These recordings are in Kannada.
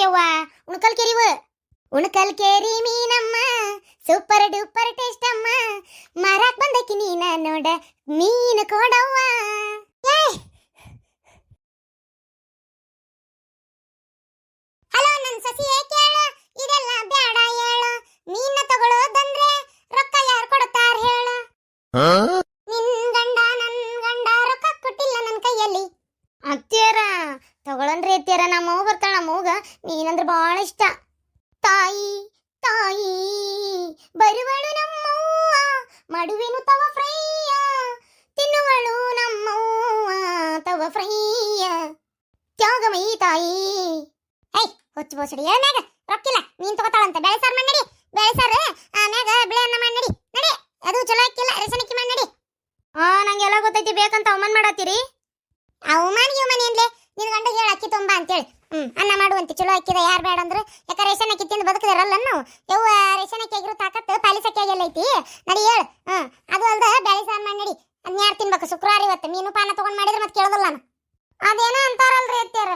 ಯವ್ವ ಉಣಕಲ್ ಕೆರಿವ ಉಣಕಲ್ ಕೇರಿ ಮೀನಮ್ಮ ಸೂಪರ್ ಡೂಪರ್ ಟೇಸ್ಟ್ ಅಮ್ಮ ಮಾರಾಕ್ ಬಂದಕಿ ನೀನ ನೋಡ ಮೀನು ಕೊಡವ್ವ. ಹಲೋ ನನ್ ಸಸಿ ಕೇಳು ಇದೆಲ್ಲ ಬ್ಯಾಡ ಹೇಳು ಮೀನ ತಗೊಳ್ಳೋದಂದ್ರೆ ರೊಕ್ಕ ಯಾರು ಕೊಡ್ತಾರ ಹೇಳು. ನಿನ್ ಗಂಡ ನನ್ ಗಂಡ ರೊಕ್ಕ ಕೊಟ್ಟಿಲ್ಲ ನನ್ ಕೈಯಲ್ಲಿ. ಅತ್ತೀರ ತಗೊಳನ್ರಿ ಅತ್ತೀರ ನಮ್ಮ ಅವ್ವ ಬರ್ತಾಳ ನಮ್ಮವ್ಗ ಮೀನಂದ್ರೆ ಬಹಳ ಇಷ್ಟ. ತಾಯಿ ತಾಯಿ ಬರುವಳು ನಮ್ಮವ್ವ ಮಡುವೆನು ತವ ಫ್ರೈಯ ತಿನ್ನುವಳು ನಮ್ಮವ್ವ ತವ ಫ್ರೈಯ ತ್ಯಾಗಮಯಿ ತಾಯಿ. ಐ ಹೊಚ್ಚು ಬೋಸಡಿ ಮ್ಯಾಗ ರೊಕ್ಕಿಲ್ಲ ನೀನ್ ತಗೋತಾಳಂತ ಬೇಳೆ ಸಾರು ಮಾಡಿ ನಡಿ ಬೇಳೆ ಸಾರು ಆಮ್ಯಾಗ ಬಿಳೆ ಅನ್ನ ಮಾಡಿ ನಡಿ ನಡಿ ಅದು ಚಲೋ ಹಾಕಿಲ್ಲ ರೇಷನಿಕ್ಕಿ ಮಾಡಿ ನಡಿ. ನಂಗೆಲ್ಲ ಗೊತ್ತೈತಿ ಬೇಕಂತ ಅವಮಾನ ಮಾಡತ್ತೀರಿ. ಅವಮಾನ ಗಿವಮಾನ ಏನ್ಲೆ ನಿನ್ ಗಂಡ ಹೇಳ ಅಕ್ಕಿ ತುಂಬಾ ಅಂತೇಳಿ ಅನ್ನ ಮಾಡುವಂತೆ ಚಲೋ ಅಕ್ಕಿದ ಯಾರು ಬೇಡ ಅಂದ್ರೆ ಯಾಕ ರೇಷನ್ ಅಕ್ಕಿ ತಿಂದು ಬದುಕಿದಾರಲ್ಲ ನಾವು ಯವ್ವ ರೇಷನ್ ಅಕ್ಕಿ ಆಗಿರೋ ತಾಕತ್ತು ಪಾಲಿಸ್ ಅಕ್ಕಿ ಆಗಿಲ್ಲ ಐತಿ ನಡಿ ಹೇಳು. ಅದು ಅಲ್ದ ಬೇಳೆ ಸಾರು ಮಾಡಿ ನಡಿ ಅದನ್ನ ಯಾರು ತಿನ್ಬೇಕು ಶುಕ್ರವಾರ ಇವತ್ತು ಮೀನು ಪಾನ ತಗೊಂಡ್ ಮಾಡಿದ್ರೆ ಮತ್ತೆ ಕೇಳೋದಿಲ್ಲ ನಾನು. ಅದೇನೋ ಅಂತಾರಲ್ರಿ ಅತ್ಯಾರ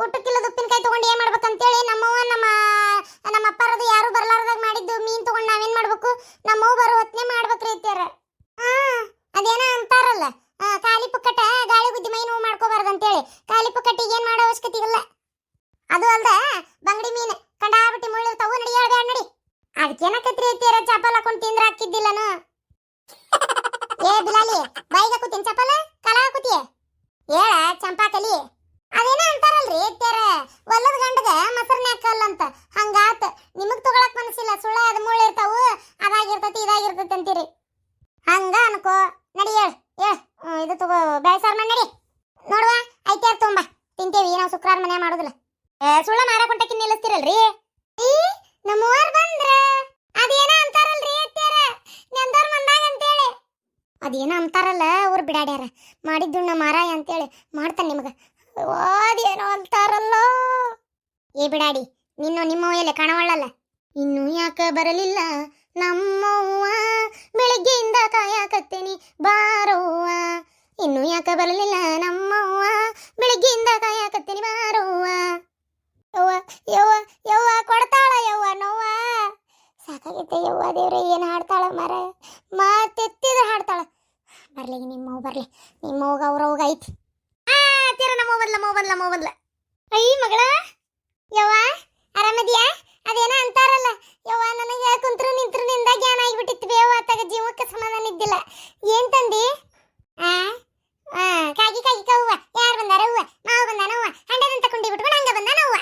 ಊಟಕ್ಕಿಲ್ಲದ ಉಪ್ಪಿನಕಾಯಿ ತಗೊಂಡು ಏನ್ ಮಾಡ್ಬೇಕಂತೇಳಿ ನಮ್ಮವ್ವ ನಮ್ಮ ಅಪ್ಪರದು ಯಾರು ಬರ್ಲಾರ್ದಾಗ ಮಾಡಿದ್ದು ಮೀನ್ ತಗೊಂಡು ನಾವೇನ್ ಮಾಡ್ಬೇಕು ನಮ್ಮವ್ವ ಬರೋ ಹೊತ್ನೆ ಮಾಡ್ಬೇಕ್ರಿ ಅತ್ಯಾರ. ಅದೇನೋ ಅಂತಾರಲ್ಲ ಖಾಲಿ ಪುಕ್ಕಟ ಗಾಳಿ ಗುದ್ದಿ ಮೈ ನೋವು ಮಾಡ್ಕೋಬಾರ್ದು ಅಂತೇಳಿ ಖಾಲಿ ಪುಕ್ಕಟ್ಟಿಗೆ ಏನ್ ಮಾಡೋ ಅವಶ್ಯಕತೆ ಇಲ್ಲ. ಅದು ಅಲ್ದ ಬಂಗಡಿ ಮೀನು ಕಂಡಾಬಿಟ್ಟು ಮುಳ್ಳಿರ್ತಾವು ನಡಿ ಹೇಳ್ಬೇಡ ನಡಿ. ಅದಕ್ಕೇನಕತ್ರಿ ಐತಿರ ಚಪಲ್ ಹಾಕೊಂಡು ತಿಂದ್ರ ಹಾಕಿದ್ದಿಲ್ಲನು. ಏ ಬಿಲಾಲಿ ಬೈಗ ಕೂತೀನಿ ಚಪಲ ಕಲ ಹಾಕುತ್ತೀಯ ಹೇಳ ಚಂಪಾ ಕಲಿ. ಅದೇನೋ ಅಂತಾರಲ್ರಿ ಐತ್ಯಾರ ಒಲ್ಲದ ಗಂಡಗ ಮೊಸರನ್ನೇ ಹಾಕಲ್ಲ ಅಂತ ಹಂಗಾತ ನಿಮಗ್ ತಗೊಳಕ್ ಮನಸ್ಸಿಲ್ಲ ಸುಳ್ಳ ಅದು ಮುಳ್ಳಿರ್ತಾವು ಅದಾಗಿರ್ತತಿ ಇದಾಗಿರ್ತತಿ ಅಂತೀರಿ ಹಂಗ ಅನ್ಕೋ. ನಡಿ ಹೇಳ ಇದು ತಗೋ ಬೇಳೆ ಸಾರು ಮಾಡಿ ನಡಿ ನೋಡುವ ಐತ್ಯಾರ ತುಂಬಾ ತಿಂತೇವಿ ನಾವು ಶುಕ್ರವಾರ ಮನೆ ಮಾಡೋದಿಲ್ಲ. ಸುಳ್ಳ ಮಾರಾಕೊಂಟಕ್ಕೆ ನಿಲ್ಲಿಸ್ತಿರಲ್ರಿ ನಮ್ಮವ್ವಾರ ಬಂದ್ರ ಅದೇನ ಅಂತಾರಲ್ರಿ ಅತ್ಯಾರ ನೆಂದವ್ರ ಮಂದಾಗ ಅಂತೇಳಿ ಅದೇನ ಅಂತಾರಲ್ಲ ಅವ್ರು ಬಿಡಾಡ್ಯಾರ ಮಾಡಿದ್ದು ನಮ್ಮ ಮಾರಾಯ ಅಂತೇಳಿ ಮಾಡ್ತಾನೆ ನಿಮಗ ಅದೇನೋ ಅಂತಾರಲ್ಲ. ಏ ಬಿಡಾಡಿ ನಿಮ್ಮವ್ವ ಎಲೆ ಕಾಣವಳ್ಳಲ್ಲ ಇನ್ನು ಯಾಕ ಬರಲಿಲ್ಲ ನಮ್ಮವ್ವ ಬೆಳಗ್ಗೆಯಿಂದ ಕಾಯಕತ್ತೇನಿ ಬಾರೋವ್ವ ಇನ್ನು ಯಾಕ ಬರಲಿಲ್ಲ ನಮ್ಮವ್ವ ಬೆಳಗ್ಗೆಯಿಂದ ಕಾಯಕತ್ತೇನಿ ಬಾರೋವ್ವ. ಯವ್ವ ಯವ್ವ ಯವ್ವ ಕೊಡ್ತಾಳ ಯವ್ವ ನೋವ್ವ ಸಾಕಾಗೈತೆ ಯವ್ವ ದೇವ್ರೆ ಏನು ಹಾಡ್ತಾಳ ಮರ ಮಾತೆತ್ತಿದ ಹಾಡ್ತಾಳ. ಬರ್ಲಿ ನಿಮ್ಮವ್ವ ಬರ್ಲಿ ನಿಮ್ಮವ್ಗ ಅವ್ರವ್ಗ ಐತಿ ತೀರ ನಮ್ಮವ್ವ ಬಂದ್ಲ. ಐ ಮಗಳ ಯವ್ವ ಆರಾಮದಿಯಾ? ಅದೇನ ಅಂತಾರಲ್ಲ ಯವ್ವ ನನಗೆ ಕುಂತ್ರು ನಿಂತ್ರು ನಿಂದ ಜ್ಞಾನ ಆಗಿಬಿಟ್ಟಿತ್ತು ಬೇವ ಆತಾಗ ಜೀವಕ್ಕೆ ಸಮಾಧಾನ ಇದ್ದಿಲ್ಲ. ಏನ್ ತಂದಿ? ಕಾಗಿ ಕವ್ವ ಯಾರು ಬಂದಾರ ಹೂವ ಮಾವ ಬಂದಾನವ್ವ ಹಂಡದನ್ ತಕೊಂಡಿ ಬಿಟ್ಕೊಂಡು ಹಂಗ ಬಂದಾನವ್ವ.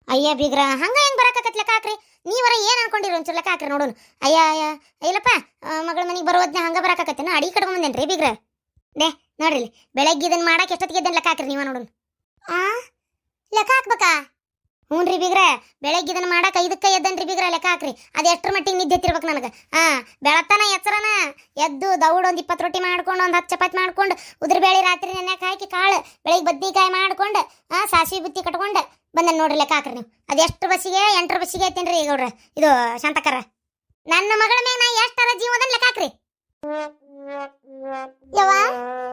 ಅಯ್ಯ ಬೀಗ್ರ ಹಂಗ ಹೆಂಗ್ ಬರಕತ್ಲೆ ಕಾಕ್ರಿ ನೀವರ ಏನ್ ಅನ್ಕೊಂಡಿರೋ ಒಂಚೂರ್ಲ ಕಾಕ್ರಿ ನೋಡೋಣ. ಅಯ್ಯ ಇಲ್ಲಪ್ಪ ಮಗಳ ಮನೆಗೆ ಬರೋದ್ನ ಹಂಗ ಬರಕತ್ತೇನ ಅಡಿ ಕಟ್ಕೊಂಬಂದೇನ್ರಿ ಬೀಗ್ರ. ದೇ ನೋಡ್ರಿ ಬೆಳಗ್ಗೆ ಇದನ್ನ ಮಾಡಕ್ಕೆ ಎಷ್ಟೊತ್ತಿಗೆ ಇದ್ದನ್ ಲೆಕ್ಕ ಹಾಕ್ರಿ ನೀವ ನೋಡೋಣ. ಲೆಕ್ಕ ಹಾಕ್ಬೇಕಾ? ಹ್ಞೂನ್ರಿ ಬೀಗ್ರ ಬೆಳಗ್ಗೆ ಇದನ್ನ ಮಾಡಕ್ಕೆ 5ಕ್ಕೆ ಎದ್ದನ್ರಿ ಬೀಗ್ರ ಲೆಕ್ಕ ಹಾಕ್ರಿ. ಅದು ಎಷ್ಟರ ಮಟ್ಟಿಗೆ ನಿದ್ದೆ ಎತ್ತಿರ್ಬೇಕು ನನಗೆ. ಬೆಳತನ ಎಚ್ಚರನ ಎದ್ದು ದೌಡ್ ಒಂದು 20 ರೊಟ್ಟಿ ಮಾಡ್ಕೊಂಡು ಒಂದು 10 ಚಪಾತಿ ಮಾಡ್ಕೊಂಡು ಉದ್ರ ಬೇಳೆ ರಾತ್ರಿ ನೆನೆಯಕ್ಕೆ ಹಾಕಿ ಕಾಳು ಬೆಳಿಗ್ಗೆ ಬದ್ನಿಕಾಯಿ ಮಾಡ್ಕೊಂಡು ಸಾಸಿವೆ ಬುತ್ತಿ ಕಟ್ಕೊಂಡು ಬಂದನ್ ನೋಡ್ರಿ ಲೆಕ್ಕ ಹಾಕ್ರಿ ನೀವು. ಅದು ಎಷ್ಟು ಬಸ್ಸಿಗೆ 8 ಬಸ್ಸಿಗೆ ಐತೇನ್ರಿ ಗೌಡ್ರ ಇದು ಶಾಂತಕರ. ನನ್ನ ಮಗಳ ಮ್ಯಾಗ ನಾ ಎಷ್ಟರ ಜೀವನ ಲೆಕ್ಕ ಹಾಕ್ರಿ. ಯವ್ವ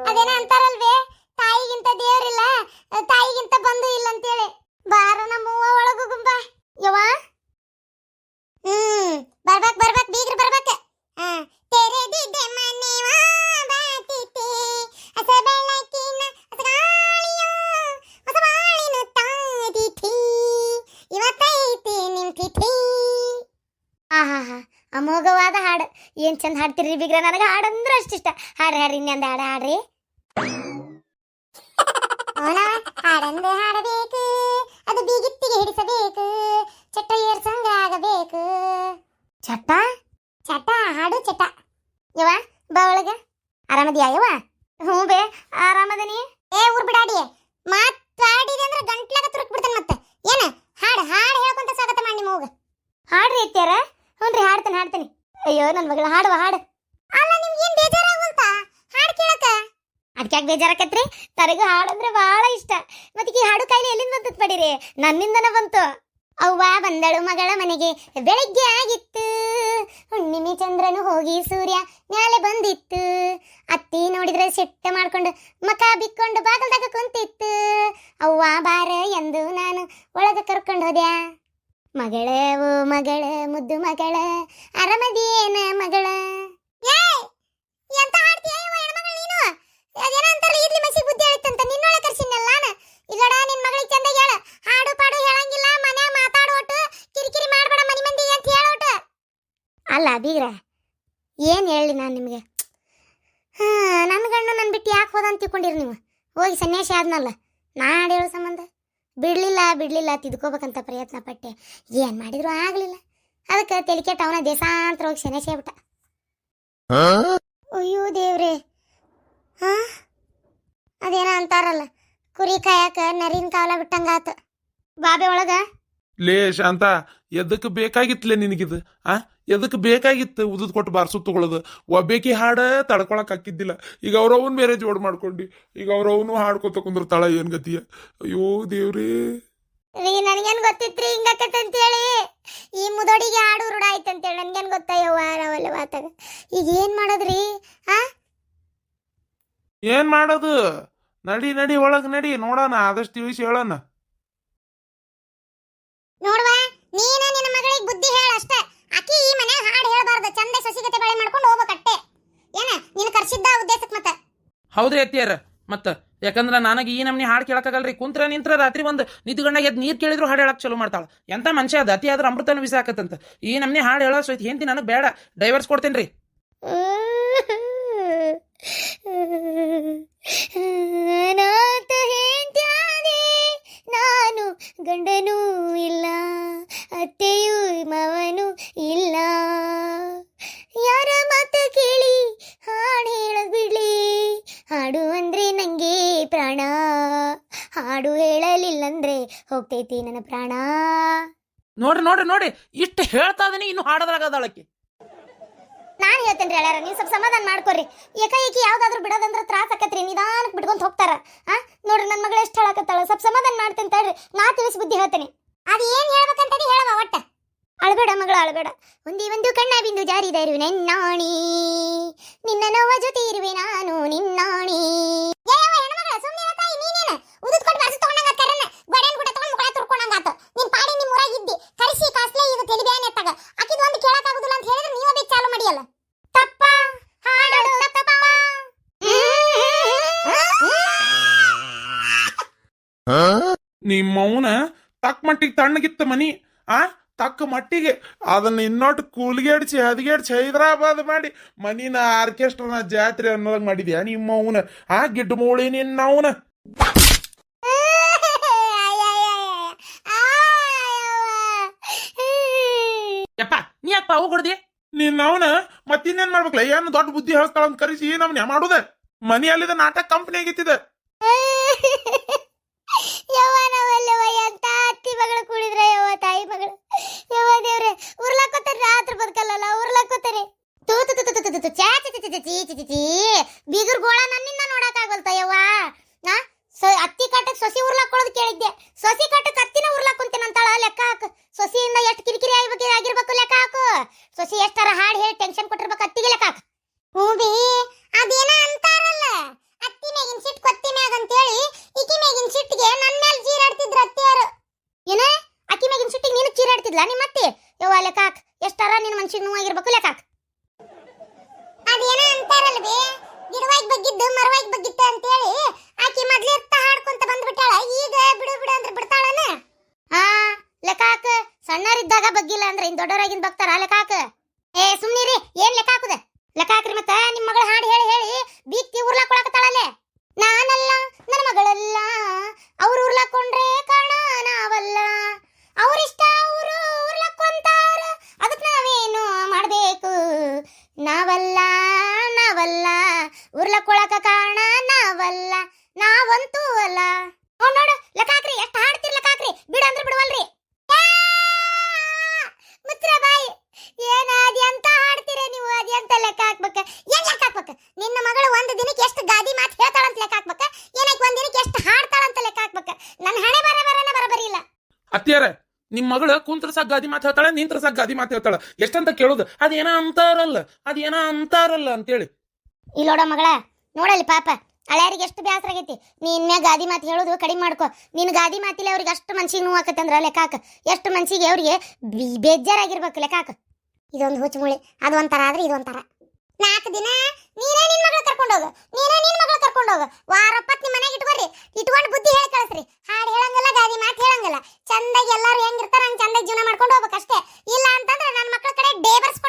ಅದೇನ ಅಂತಾರಲ್ವೇ ತಾಯಿಗಿಂತ ದೇವ್ರಿಲ್ಲ ತಾಯಿಗಿಂತ ಬಂಧು ಇಲ್ಲ ಅಂತೇಳಿ ಬಾರ ನಮ್ಮವ್ವ ಒಳಗು ಗುಂಬ ಯವ್ವ. ಬರ್ಬೇಕ್ ಬೀಗ್ರ ಬರ್ಬೇಕ. ತೆರೆದಿದೆ ಮನೆವ ಬಾತಿತೆ ಅಸ ಬೆಳಕಿನ ಅಸಗಾಳಿಯ ಹೊಸ ಬಾಳಿನ ತಾದಿತಿ ಇವತ್ತೈತಿ ನಿಮ್ ತಿಥಿ. ಅಮೋಘವಾದ ಹಾಡು ಏನ್ ಚಂದ ಹಾಡ್ತಿರ್ರಿ ಬೀಗ್ರ. ನನಗೆ ಹಾಡಂದ್ರೆ ಅಷ್ಟಿಷ್ಟ. ಹಾಡ್ರಿ ಇನ್ನೊಂದು ಹಾಡ್ರಿ. ಹಾಡಂದ್ರೆ ಹಾಡಬೇಕು ಅದು ಬೀಗಿತ್ತಿಗೆ ಹಿಡಿಸಬೇಕು ಚಟ್ಟ ಏರ್ಸಂಗ ಆಗಬೇಕು. ಚಟ್ಟ ಚಟ ಹಾಡು ಚಟ. ಯವ್ವ ಬಾ ಒಳಗ. ಆರಾಮದಿಯಾ ಯವ್ವ? ಹ್ಞೂ ಬೇ ಆರಾಮದನಿ. ಊರ್ ಬಿಡಾಡಿ ಮಾತಾಡಿದೆ ಅಂದ್ರೆ ಗಂಟ್ಲಾಗ ತುರುಕ್ ಬಿಡ್ತಾನೆ ಮತ್ತೆ. ಏನ ಹಾಡು ಹೇಳ್ಕೊಂತ ಸ್ವಾಗತ ಮಾಡಿ ನಿಮ್ಮ ಹೋಗ. ಹಾಡ್ರಿ ಐತ್ಯಾರ? ಹ್ಞೂನ್ರಿ ಹಾಡ್ತೇನೆ. ಅಯ್ಯೋ ನನ್ನ ಮಗಳ ಹಾಡುವ ಹಾಡು. ಅಲ್ಲ ನಿಮ್ಗೆ ಏನ್ ಬೇಜಾರಾಗುವಂತ ಹಾಡು ಕೇಳಕ? ಅದಕ್ಕೆ ಯಾಕೆ ಬೇಜಾರಾಕತ್ರಿ? ನನಗೆ ಹಾಡಂದ್ರೆ ಬಹಳ ಇಷ್ಟ. ಮತ್ತೆ ಈ ಹಾಡು ಕಾಯಿಲೆ ಎಲ್ಲಿಂದ ಬಂತತ್ ಪಡೀರಿ? ನನ್ನಿಂದನ ಬಂತು. ಅವ್ವ ಬಂದಳು ಮಗಳ ಮನೆಗೆ ಬೆಳಿಗ್ಗೆ ಆಗಿತ್ತು, ಹುಣ್ಣಿಮೆ ಚಂದ್ರನು ಹೋಗಿ ಸೂರ್ಯ ಮ್ಯಾಲೆ ಬಂದಿತ್ತು. ಅತ್ತಿ ನೋಡಿದ್ರೆ ಸಿಟ್ಟ ಮಾಡ್ಕೊಂಡು ಮಕ ಬಿಕ್ಕೊಂಡು ಬಾಗಲ್ದಾಗ ಕುಂತಿತ್ತು. ಅವ್ವ ಬಾರ ಎಂದು ನಾನು ಒಳಗ ಕರ್ಕೊಂಡು ಹೋದ್ಯಾ. ಮಗಳ ಓ ಮಗಳ ಮುದ್ದು ಮಗಳ ಅರಮದಿಯೇನ ಮಗಳ. ಎಂತ ಹಾಡ್ತೀಯ ಹೆಣ್ಮಗಳು ನೀನು? ಅದೇನ ಅಂತಾರಲ್ಲ ಇಡ್ಲಿ ಮಸಿ ಬುದ್ಧಿ ಹೇಳಿತ್ತಂತ ನಿನ್ನೊಳ ಕರ್ಸಿನಲ್ಲ ನಾನು. ಇಲ್ಲಡ ನಿನ್ ಮಗಳಿಗೆ ಚಂದ ಹೇಳ, ಹಾಡು ಪಾಡು ಹೇಳಂಗಿಲ್ಲ, ಮನೆ ಮಾತಾಡೋಟು ಕಿರಿಕಿರಿ ಮಾಡ್ಬೇಡ ಮನಿ ಮಂದಿ ಅಂತ ಹೇಳೋಟ. ಅಲ್ಲ ಬೀಗ್ರ ಏನ್ ಹೇಳಿ ನಾನು ನಿಮಗೆ? ನನ್ನ ಗಂಡು ನನ್ನ ಬಿಟ್ಟು ಯಾಕೆ ಹೋದ ಅಂತ ತಿಳ್ಕೊಂಡಿರಿ ನೀವು? ಹೋಗಿ ಸನ್ಯಾಸಿ ಆದ್ನಲ್ಲ, ನಾಡು ಹೇಳೋ ಸಂಬಂಧ ಬಿಡ್ಲಿಲ್ಲ ತಿದ್ಕೋಬೇಕಂತ ಪ್ರಯತ್ನ ಪಟ್ಟೆ, ಏನ್ ಮಾಡಿದ್ರು ಆಗ್ಲಿಲ್ಲ. ಅದಕ್ಕೆ ತೆಲಿಕೆಟ್ಟ ಅವನ ದೇಶಾಂತರ ಹೋಗಿ ಸನ್ಯಾಸಿ ಆಗ್ಬಿಟ್ಟ. ಅಯ್ಯೋ ದೇವ್ರೆ, ಅದೇನ ಅಂತಾರಲ್ಲ ಕುರಿ ಕಾಯಕ ನರಿನ ಕಾಲ ಬಿಟ್ಟಂಗಾತ. ಬಾಬೆ ಒಳಗ ಲೇ ಶಾಂತ, ಎದಕ್ಕೆ ಬೇಕಾಗಿತ್ತಲೇ ನಿನಗಿದು? ಎದಕ್ಕೆ ಬೇಕಾಗಿತ್ತು ಉದುದ್ ಕೊಟ್ಟು ಬಾರ್ಸು ತಗೊಳ್ಳೋದು? ಒಬ್ಬೇಕಿ ಹಾಡ ತಡ್ಕೊಳಕ್ ಹಾಕಿದ್ದಿಲ್ಲ. ಈಗ ಅವ್ರವನ್ ಬೇರೆ ಜೋಡ್ ಮಾಡ್ಕೊಂಡಿ, ಈಗ ಅವ್ರವನು ಹಾಡ್ಕೊತ ಕುಂದಿರ್ತಾಳ. ಏನ್ ಗತಿಯ? ಅಯ್ಯೋ ದೇವ್ರೇ. ರೀ ನನಗೇನ್ ಗೊತ್ತಿತ್ರಿ ಹಿಂಗತ್ತಂತೇಳಿ? ಈ ಮುದೋಡಿಗೆ ಹಾಡು ರೂಢ ಆಯ್ತಂತೇಳಿ ನನ್ಗೇನ್ ಗೊತ್ತಾಯವ್ವ ನಾವಲ್ಲ ಮಾತಾಗ. ಈಗ ಏನ್ ಮಾಡೋದ್ರಿ? ಏನ್ ಮಾಡೋದು? ನಡಿ ಒಳಗ್ ನಡಿ, ನೋಡೋಣ, ಆದಷ್ಟು ತಿಳಿಸಿ ಹೇಳೋಣ. ನೋಡ್ವ, ನೀನ ನಿನ್ನ ಮಗಳಿಗೆ ಬುದ್ಧಿ ಹೇಳ ಅಷ್ಟೇ. ಆಕಿ ಈ ಮನೆ ಹಾಡು ಹೇಳಬಾರ್ದು, ಚಂದ ಸಸಿಗತೆ ಬೆಳೆ ಮಾಡ್ಕೊಂಡು ಹೋಗ್ಬೇಕಟ್ಟೆ. ಏನ ನೀನು ಕರ್ಸಿದ್ದ ಉದ್ದೇಶಕ್ಕೆ ಮತ್ತೆ? ಹೌದ್ರಿ ಅತ್ತಿಯಾರ, ಮತ್ತ ಯಾಕಂದ್ರ ನನಗೆ ಈ ನಮ್ನಿ ಹಾಡು ಕೇಳಕ್ಕಾಗಲ್ರಿ. ಕುಂತ್ರ ನಿಂತ್ರ ರಾತ್ರಿ ಒಂದು ನಿದ್ಗಂಡಾಗ ಎದ್ದು ನೀರು ಕೇಳಿದ್ರು ಹಾಡು ಹೇಳಕ್ ಚಲೋ ಮಾಡ್ತಾಳ. ಎಂತ ಮನುಷ್ಯ ಅದ, ಅತಿ ಆದ್ರೆ ಅಮೃತನ ಬಿಸಾಕತ್ತಂತ. ಈ ನಮ್ನಿ ಹಾಡು ಹೇಳೋ ಸೋಯ್ತು ಹೆಂತಿ ನನಗೆ ಬೇಡ, ಡೈವರ್ಸ್ ಕೊಡ್ತೇನ್ರಿ. ನಾನು ಗಂಡನೂ ಇಲ್ಲ, ಅತ್ತೆಯೂ ಮವನು ಇಲ್ಲ, ಯಾರ ಮಾತ ಕೇಳಿ ಹಾಡು ಹೇಳಕ್ ಬಿಡ್ಲಿ. ಹಾಡು ಅಂದ್ರೆ ನಂಗೆ ಪ್ರಾಣ, ಹಾಡು ಹೇಳಲಿಲ್ಲಂದ್ರೆ ಹೋಗ್ತೈತಿ ನನ್ನ ಪ್ರಾಣ. ನೋಡ್ರಿ ಇಷ್ಟು ಹೇಳ್ತಾ ಇದೀನಿ, ಇನ್ನು ಹಾಡೋದ್ರಾಗದಾಳಕ್ಕೆ. ನಾನು ಹೇಳ್ತೇನ್ರಿ ಹೇಳ್ಯಾರ, ನೀವು ಸ್ವಲ್ಪ ಸಮಾಧಾನ ಮಾಡ್ಕೊರಿ. ಏಕಾಏಕಿ ಯಾವ್ದಾದ್ರು ಬಿಡೋದಂದ್ರ ತ್ರಾಸ ಆಕತ್ರಿ, ನಿಧಾನಕ್ಕೆ ಬಿಡ್ಕೊಂತ ಹೋಗ್ತಾರ. ನೋಡ್ರಿ ನನ್ನ ಮಗಳು ಎಷ್ಟು ಹೇಳಕತ್ತಾಳ, ಸ್ವಲ್ಪ ಸಮಾಧಾನ ಮಾಡ್ತೇನೆ ತಡ್ರಿ, ನಾ ತಿಳಿಸಿ ಬುದ್ಧಿ ಹೇಳ್ತೇನೆ. ಅದು ಏನ್ ಹೇಳ್ಬೇಕಂತದಿ ಹೇಳವ ಒಟ್ಟ. ಅಳಬೇಡ ಮಗಳು ಅಳಬೇಡ. ಒಂದು ಕಣ್ಣ ಬಿಂದು ಜಾರಿದ ಇರುವೆ ನಿನ್ನಾಣಿ, ನಿನ್ನ ನೋವ ಜೊತೆ ಇರುವೆ ನಾನು ನಿನ್ನಾಣಿ. ನಿಮ್ಮವನ ತಕ್ಕ ಮಟ್ಟಿಗೆ ತಣ್ಣಗಿತ್ತ ಮನಿ, ತಕ್ಕ ಮಟ್ಟಿಗೆ ಅದನ್ನ ಇನ್ನೊಟ್ಟು ಕೂಲ್ಗೇಡ್ಸಿ ಹದಗೇಡ್ಸಿ ಹೈದರಾಬಾದ್ ಮಾಡಿ ಮನಿನ ಆರ್ಕೆಸ್ಟ್ರನ ಜಾತ್ರೆ ಅನ್ನೋದಾಗ ಮಾಡಿದ್ಯಾ ನಿಮ್ಮವನ? ಗಿಡ್ಡ ಮೂಳಿ ನಿನ್ನವನ. ಯಪ್ಪ ನೀ ಯಾಕಪ್ಪ ಅವು ಕೊಡ್ದಿ? ನಿನ್ನವನ ಮತ್ತಿನ್ನೇನ್ ಮಾಡ್ಬೇಕಲ್ಲ? ಏನು ದೊಡ್ಡ ಬುದ್ಧಿ ಹೇಳ್ತಾಳ ಅಂತ ಕರೆಸಿ ನಮ್ನ ಮಾಡುದ? ಮನಿ ಅಲ್ಲಿದ ನಾಟಕ ಕಂಪನಿ ಆಗಿತ್ತಿದ. ಎಂತ ಅತ್ತಿ ಮಗಳು ಕೂಡಿದ್ರೆ ಯವ್ವ ತಾಯಿ ಮಗಳು. ಯವ್ವ ದೇವ್ರೆ, ಉರ್ಲಾಕೋತಾರೆ ರಾತ್ರಿ ಬದುಕಲ್ಲ, ಉರ್ಲಾಕೋತಾರೆ. ಬೀಗರ್ ಗೋಳ ನನ್ನಿಂದ ನೋಡಕ್ ಆಗಲ್ತ ಯವ್ವ. ಅತ್ತಿ ಕಟ್ಟಕ್ ಸೊಸಿ ಉರ್ಲಾಕೊಳ್ಳೋದು ಕೇಳಿದ್ದೆ, ಸೊಸಿ ಕಟ್ಟಕ್ ಅತ್ತಿನ ಉರ್ಲಾಕೊಂತೀನಂತಾಳ. ಲೆಕ್ಕ ಹಾಕು, ಸೊಸಿಯಿಂದ ಎಷ್ಟು ಕಿರಿಕಿರಿ ಆಗಿರ್ಬೇಕು ಲೆಕ್ಕ ಹಾಕು. ಸೊಸಿ ಎಷ್ಟಾರ ಹಾಡು ಹೇಳಿ ಟೆನ್ಷನ್ ಕೊಟ್ಟಿರ್ಬೇಕು, ಅತ್ತಿಗೆ ಲೆಕ್ಕ ಹಾಕು. ಹೂಬಿ ಅದೇನ ಅಂತಾರಲ್ಲ, ಅತ್ತಿ ಮ್ಯಾಗಿನ ಸಿಟ್ಟು ಕೊತ್ತಿ ಮ್ಯಾಗ ಅಂತೇಳಿ ಈಕಿ ಮ್ಯಾಗಿನ ಸಿಟ್ಟಿಗೆ ನನ್ನ ಮೇಲೆ ಚೀರಾಡ್ತಿದ್ರ ಅತ್ತಿಯಾರು. ಏನ ಅಕ್ಕಿ ಮ್ಯಾಗಿನ ಸಿಟ್ಟಿಗೆ ನೀನು ಚೀರಾಡ್ತಿದ್ಲ ನಿಮ್ಮ ಅತ್ತಿ? ಯವ್ವ ಲೆಕ್ಕ ಹಾಕ್, ಎಷ್ಟಾರ ನಿನ್ನ ಮನ್ಸಿಗೆ ನೋವಾಗಿರ್ಬೇಕು ಲೆಕ್ಕ ಹಾಕ್. ಅದೇನ ಅಂತಾರಲ್ವೇ, ಗಿಡವಾಗಿ ಬಗ್ಗಿದ್ದು ಮರವಾಗಿ ಬಗ್ಗಿತ್ತು ಅಂತೇಳಿ ಆಕಿ ಮೊದ್ಲಿರ್ತ ಹಾಡ್ಕೊಂತ ಬಂದ್ಬಿಟ್ಟಾಳ. ಈಗ ಬಿಡು ಅಂದ್ರೆ ಬಿಡ್ತಾಳನ? ಲೆಕ್ಕ ಹಾಕ. ಸಣ್ಣರಿದ್ದಾಗ ಬಗ್ಗಿಲ್ಲ ಅಂದ್ರೆ ಇನ್ ದೊಡ್ಡವರಾಗಿನ್ ಬಗ್ತಾರ. ಲೆಕ್ಕ ಹಾಕ. ಸುಮ್ನಿರಿ, ಏನ್ ಲೆಕ್ಕ ಹಾಕುದ? ಲೆಕ್ಕ ಹಾಕ್ರಿ. ಮತ್ತ ನಿಮ್ ಮಗಳ ಹಾಡು ಹೇಳಿ ಹೇಳಿ ಬೀಕ್ತಿ ಉರ್ಲಾಕೊಳಕತ್ತಾಳಲ್ಲೇ. ನಾನಲ್ಲ, ನನ್ನ ಮಗಳಲ್ಲ, ಅವ್ರು ಉರ್ಲಾಕೊಂಡ್ರೆ ಕಾರಣ ನಾವಲ್ಲ. ಅವ್ರಿಷ್ಟ ಅವರು ಉರ್ಲಾಕೊಂತಾರ, ಅದಕ್ಕೆ ನಾವೇನು ಮಾಡ್ಬೇಕು? ನಾವಲ್ಲ ಉರ್ಲಾಕೊಳಕ ಕಾರಣ ನಾವಲ್ಲ, ನಾವಂತೂ ಅಲ್ಲ. ನೋಡು ಲೆಕ್ಕ ಹಾಕ್ರಿ, ಎಷ್ಟು ಹಾಡ್ತಿರ್ ಲೆಕ್ಕ ಹಾಕ್ರಿ. ಬಿಡು ಅಂದ್ರೆ ಬಿಡುವಲ್ರಿ. ಮುಚ್ರ ಬಾಯಿ. ಏನ ಅದ್ಯಂತ ಹಾಡ್ತೀರ ನೀವು? ಅದ್ಯಂತ ಲೆಕ್ಕ ಹಾಕ್ಬೇಕ? ಏನ್ ಲೆಕ್ಕ ಹಾಕ್ಬೇಕ? ನಿನ್ನ ಮಗಳು ಒಂದು ದಿನಕ್ಕೆ ಎಷ್ಟು ಗಾದಿ ಮಾತು ಹೇಳ್ತಾಳಂತ ಲೆಕ್ಕ ಹಾಕ್ಬೇಕ? ಏನಕ್ಕೆ ಒಂದ್ ದಿನಕ್ಕೆ ಎಷ್ಟು ಹಾಡ್ತಾಳಂತ ಲೆಕ್ಕ ಹಾಕ್ಬೇಕ? ನನ್ನ ಹಣೆ ಬರಬರಿ ಇಲ್ಲ. ಅತ್ತಿಯಾರ ನಿಮ್ ಮಗಳು ಕುಂತ್ರ ಸಾಕ್ ಗಾದಿ ಮಾತು ಹೇಳ್ತಾಳ, ನಿಂತ್ರ ಸಾಕ್ ಗಾದಿ ಮಾತು ಹೇಳ್ತಾಳ. ಎಷ್ಟಂತ ಕೇಳುದು, ಅದೇನ ಅಂತಾರಲ್ಲ ಅಂತೇಳಿ. ಇಲ್ಲೋಡ ಮಗಳ, ನೋಡಲ್ಲಿ ಪಾಪ ಹಳ್ಯಾರಿಗೆ ಎಷ್ಟು ಬೇಸರ ಆಗೈತಿ. ನೀನ್ ಮ್ಯಾಗ ಗಾದಿ ಮಾತು ಹೇಳೋದು ಕಡಿಮೆ ಮಾಡ್ಕೊ. ನಿನ್ ಗಾದಿ ಮಾತಿಲ್ಲ ಅವ್ರಿಗೆ ಅಷ್ಟು ಮನ್ಸಿಗೆ ನೋವು ಆಕತ್ತಂದ್ರ ಲೆಕ್ಕಾಕ, ಎಷ್ಟು ಮನ್ಸಿಗೆ ಅವ್ರಿಗೆ ಬೇಜಾರಾಗಿರ್ಬೇಕು ಲೆಕ್ಕಾಕ. ಇದೊಂದು ಹುಚ್ಚುಮುಳಿ, ಅದು ಒಂಥರ ಆದ್ರೆ ಇದೊಂಥರ. 4 ದಿನ ನೀನೇ ನಿನ್ ಮಗಳ ಕರ್ಕೊಂಡೋಗ, ವಾರಪ್ಪತ್ ನಿಮ್ ಮನೆಗೆ ಇಟ್ಕೊಂಡು ಬುದ್ಧಿ ಹೇಳಿ ಕಳಿಸ್ರಿ. ಹಾಡು ಹೇಳಂಗಲ್ಲ, ಗಾದಿ ಮಾತು ಹೇಳಂಗಲ್ಲ. ಚಂದಾಗಿ ಎಲ್ಲಾರು ಹೆಂಗಿರ್ತಾರ ಹಂಗ ಚಂದಾಗಿ ಜೀವನ ಮಾಡ್ಕೊಂಡು ಹೋಗ್ಬೇಕಷ್ಟೇ. ಇಲ್ಲ ಅಂತಂದ್ರೆ ನನ್ನ ಮಕ್ಕಳ ಕಡೆ ಡೇಬರ್ಸ್